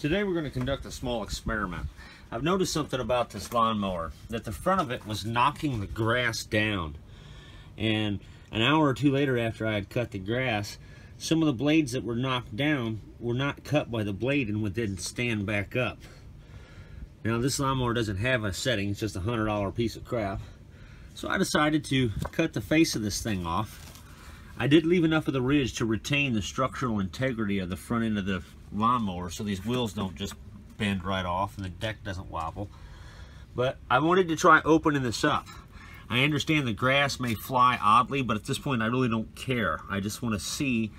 Today we're going to conduct a small experiment. I've noticed something about this lawnmower, that the front of it was knocking the grass down. And an hour or two later after I had cut the grass, some of the blades that were knocked down were not cut by the blade and didn't stand back up. Now this lawnmower doesn't have a setting, it's just a $100 piece of crap. So I decided to cut the face of this thing off. I did leave enough of the ridge to retain the structural integrity of the front end of the lawnmower so these wheels don't just bend right off and the deck doesn't wobble. But I wanted to try opening this up. I understand the grass may fly oddly, but at this point I really don't care. I just want to see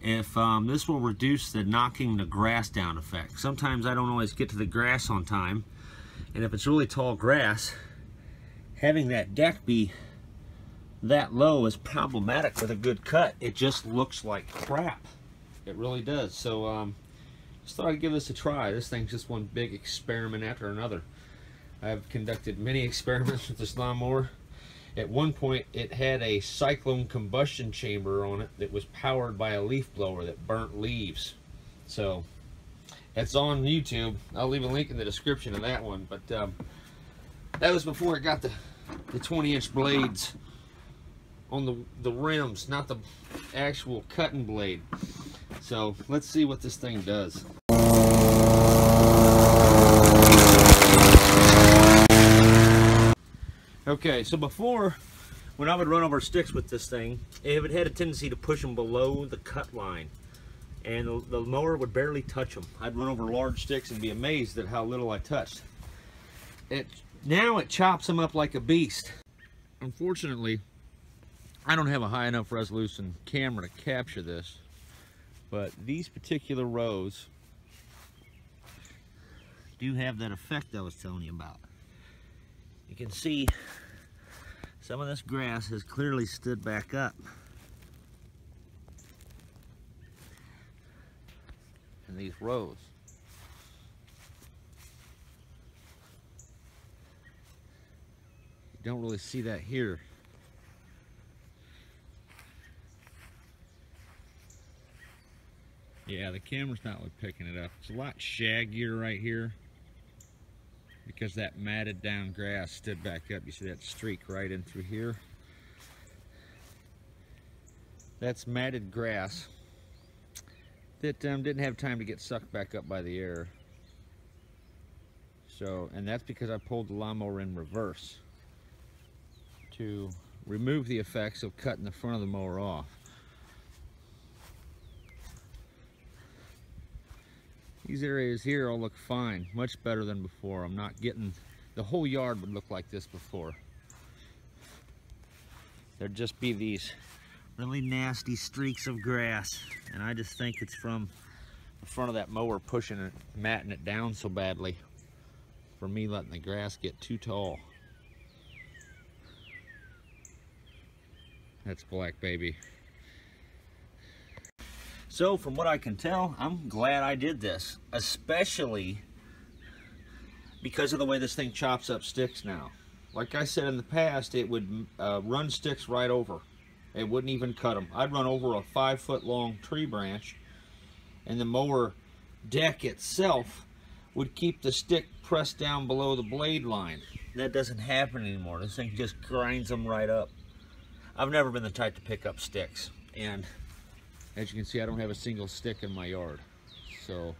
if this will reduce the knocking the grass down effect. Sometimes I don't always get to the grass on time, and if it's really tall grass, having that deck be that low is problematic with a good cut. It just looks like crap. It really does. So just thought I'd give this a try. This thing's just one big experiment after another. I've conducted many experiments with this lawnmower. At one point it had a cyclone combustion chamber on it that was powered by a leaf blower that burnt leaves. So it's on YouTube. I'll leave a link in the description of that one. But that was before it got the 20-inch blades on the rims, not the actual cutting blade. So let's see what this thing does. Okay, so before, when I would run over sticks with this thing, it had a tendency to push them below the cut line, and the mower would barely touch them. I'd run over large sticks and be amazed at how little I touched. Now it chops them up like a beast. Unfortunately, I don't have a high enough resolution camera to capture this, but these particular rows do have that effect I was telling you about. You can see some of this grass has clearly stood back up. In these rows. You don't really see that here. Yeah, the camera's not really picking it up. It's a lot shaggier right here because that matted down grass stood back up. You see that streak right in through here? That's matted grass that didn't have time to get sucked back up by the air. So, and that's because I pulled the lawnmower in reverse to remove the effects of cutting the front of the mower off. These areas here all look fine, much better than before. I'm not getting, the whole yard would look like this before. There'd just be these really nasty streaks of grass, and I just think it's from the front of that mower pushing it, matting it down so badly for me letting the grass get too tall. That's black, baby. So from what I can tell, I'm glad I did this, especially because of the way this thing chops up sticks now. Like I said in the past, it would run sticks right over. It wouldn't even cut them. I'd run over a 5-foot long tree branch, and the mower deck itself would keep the stick pressed down below the blade line. That doesn't happen anymore. This thing just grinds them right up. I've never been the type to pick up sticks, and as you can see, I don't have a single stick in my yard, so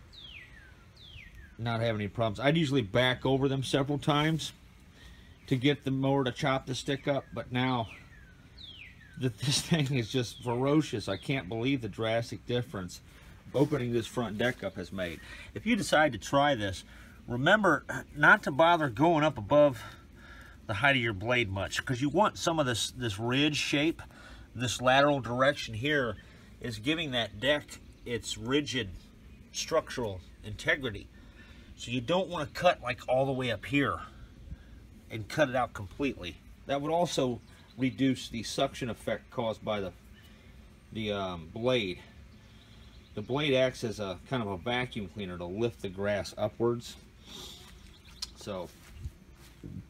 not having any problems. I'd usually back over them several times to get the mower to chop the stick up, but now this thing is just ferocious. I can't believe the drastic difference opening this front deck up has made. If you decide to try this, remember not to bother going up above the height of your blade much, because you want some of this ridge shape. This lateral direction here is giving that deck its rigid structural integrity. So you don't want to cut like all the way up here and cut it out completely. That would also reduce the suction effect caused by the blade. The blade acts as a kind of a vacuum cleaner to lift the grass upwards. So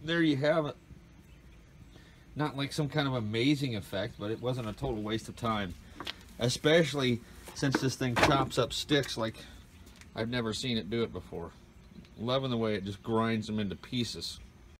there you have it. Not like some kind of amazing effect, but it wasn't a total waste of time. Especially since this thing chops up sticks like I've never seen it do it before. Loving the way it just grinds them into pieces.